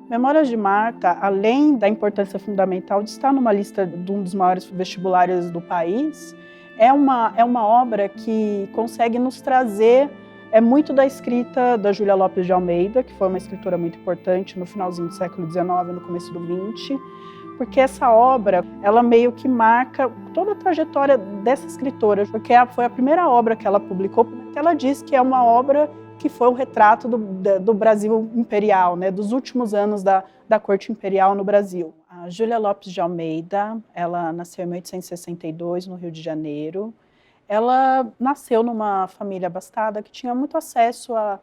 Memórias de Marta, além da importância fundamental de estar numa lista de um dos maiores vestibulares do país, é uma obra que consegue nos trazer muito da escrita da Júlia Lopes de Almeida, que foi uma escritora muito importante no finalzinho do século XIX, no começo do XX, porque essa obra, ela meio que marca toda a trajetória dessa escritora, porque foi a primeira obra que ela publicou, porque ela diz que é uma obra que foi um retrato do Brasil imperial, né, dos últimos anos da corte imperial no Brasil. A Júlia Lopes de Almeida, ela nasceu em 1862, no Rio de Janeiro. Ela nasceu numa família abastada que tinha muito acesso a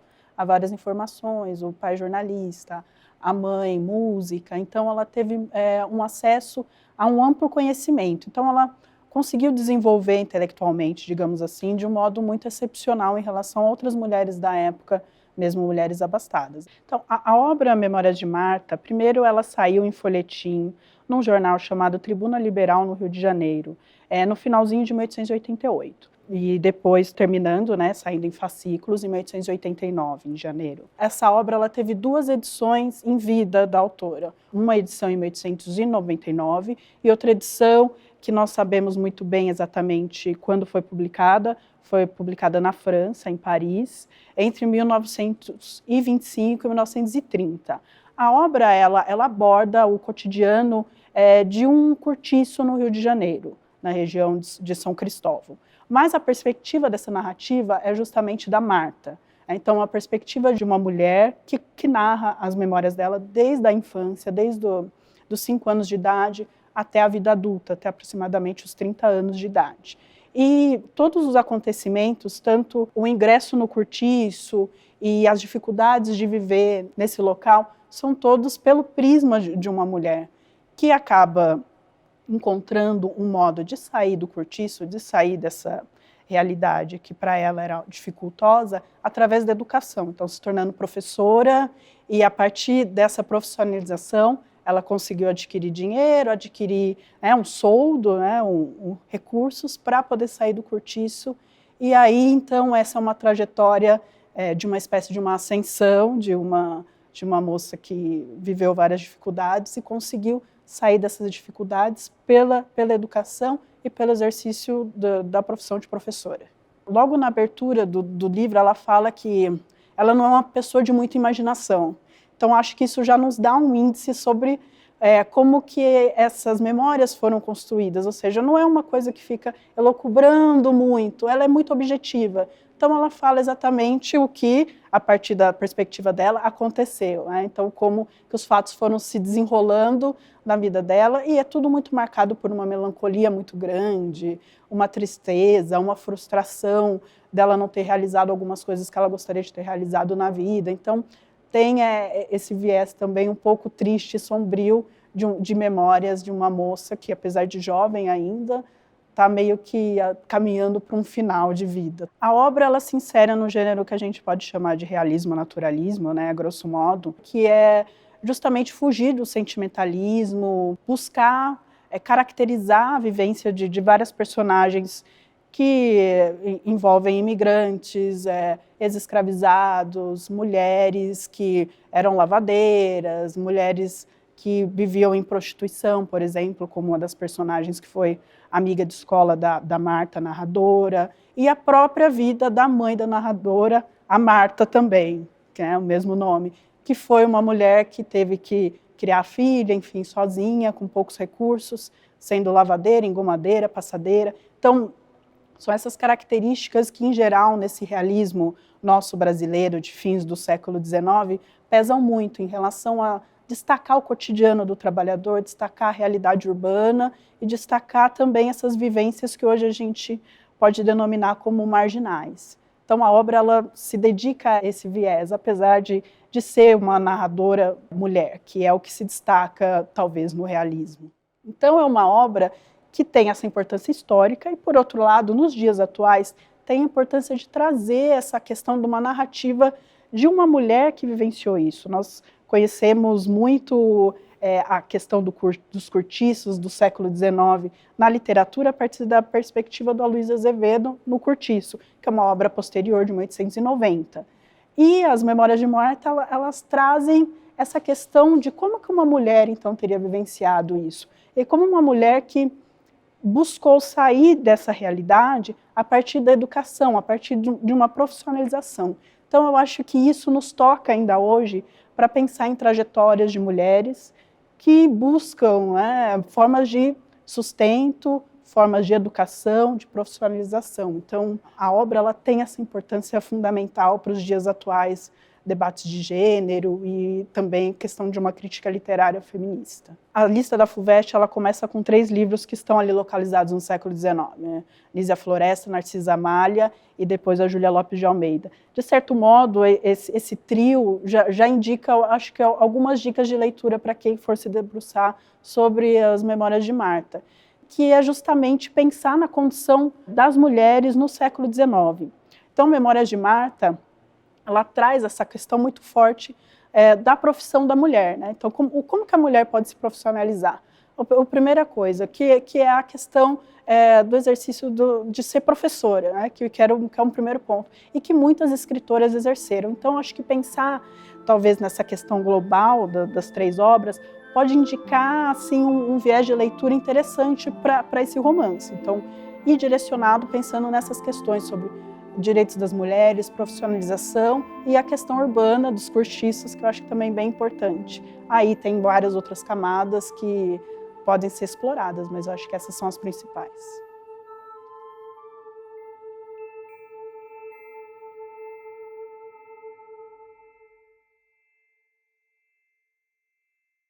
várias informações, o pai jornalista, a mãe música, então ela teve um acesso a um amplo conhecimento. Então ela conseguiu desenvolver intelectualmente, digamos assim, de um modo muito excepcional em relação a outras mulheres da época, mesmo mulheres abastadas. Então, a obra Memórias de Marta, primeiro ela saiu em folhetim num jornal chamado Tribuna Liberal, no Rio de Janeiro, no finalzinho de 1888. E depois terminando, né, saindo em fascículos, em 1889, em janeiro. Essa obra ela teve 2 edições em vida da autora. Uma edição em 1899 e outra edição que nós sabemos muito bem exatamente quando foi publicada na França, em Paris, entre 1925 e 1930. A obra ela aborda o cotidiano de um cortiço no Rio de Janeiro, na região de São Cristóvão. Mas a perspectiva dessa narrativa é justamente da Marta. Então, a perspectiva de uma mulher que narra as memórias dela desde a infância, desde os 5 anos de idade até a vida adulta, até aproximadamente os 30 anos de idade. E todos os acontecimentos, tanto o ingresso no cortiço e as dificuldades de viver nesse local, são todos pelo prisma de uma mulher que acaba encontrando um modo de sair do cortiço, de sair dessa realidade que para ela era dificultosa, através da educação. Então, se tornando professora, e a partir dessa profissionalização, ela conseguiu adquirir dinheiro, adquirir um soldo, recursos para poder sair do cortiço. E aí, então, essa é uma trajetória de uma espécie de uma ascensão, de uma moça que viveu várias dificuldades e conseguiu sair dessas dificuldades pela educação e pelo exercício da profissão de professora. Logo na abertura do livro, ela fala que ela não é uma pessoa de muita imaginação. Então, acho que isso já nos dá um índice sobre como que essas memórias foram construídas, ou seja, não é uma coisa que fica elucubrando muito, ela é muito objetiva. Então, ela fala exatamente o que, a partir da perspectiva dela, aconteceu. Então, como que os fatos foram se desenrolando na vida dela, e é tudo muito marcado por uma melancolia muito grande, uma tristeza, uma frustração dela não ter realizado algumas coisas que ela gostaria de ter realizado na vida. Então, tem esse viés também um pouco triste e sombrio de memórias de uma moça que, apesar de jovem ainda, está meio que caminhando para um final de vida. A obra ela se insere no gênero que a gente pode chamar de realismo-naturalismo, a grosso modo, que é justamente fugir do sentimentalismo, buscar caracterizar a vivência de várias personagens que envolvem imigrantes, ex-escravizados, mulheres que eram lavadeiras, mulheres que viviam em prostituição, por exemplo, como uma das personagens que foi amiga de escola da Marta, narradora, e a própria vida da mãe da narradora, a Marta também, que é o mesmo nome, que foi uma mulher que teve que criar a filha, enfim, sozinha, com poucos recursos, sendo lavadeira, engomadeira, passadeira. Então, são essas características que, em geral, nesse realismo nosso brasileiro de fins do século XIX, pesam muito em relação a destacar o cotidiano do trabalhador, destacar a realidade urbana e destacar também essas vivências que hoje a gente pode denominar como marginais. Então, a obra ela se dedica a esse viés, apesar de ser uma narradora mulher, que é o que se destaca, talvez, no realismo. Então, é uma obra que tem essa importância histórica e, por outro lado, nos dias atuais, tem a importância de trazer essa questão de uma narrativa de uma mulher que vivenciou isso. Nós conhecemos muito a questão dos cortiços do século XIX na literatura a partir da perspectiva do Aloysio Azevedo no Cortiço, que é uma obra posterior de 1890. E as Memórias de Marta, elas trazem essa questão de como que uma mulher, então, teria vivenciado isso. E como uma mulher que buscou sair dessa realidade a partir da educação, a partir de uma profissionalização. Então, eu acho que isso nos toca ainda hoje para pensar em trajetórias de mulheres que buscam formas de sustento, formas de educação, de profissionalização. Então, a obra ela tem essa importância fundamental para os dias atuais, debates de gênero e também questão de uma crítica literária feminista. A lista da FUVEST ela começa com 3 livros que estão ali localizados no século XIX, né? Lísia Floresta, Narcisa Amália e depois a Júlia Lopes de Almeida. De certo modo, esse trio já indica, acho que algumas dicas de leitura para quem for se debruçar sobre as Memórias de Marta, que é justamente pensar na condição das mulheres no século XIX. Então, Memórias de Marta ela traz essa questão muito forte da profissão da mulher, né? Então, como que a mulher pode se profissionalizar? A primeira coisa, que é a questão do exercício de ser professora, né? que é um primeiro ponto, e que muitas escritoras exerceram. Então, acho que pensar, talvez, nessa questão global das 3 obras, pode indicar assim, um viés de leitura interessante para esse romance. Então, ir direcionado pensando nessas questões sobre direitos das mulheres, profissionalização e a questão urbana dos cortiços, que eu acho que também é bem importante. Aí tem várias outras camadas que podem ser exploradas, mas eu acho que essas são as principais.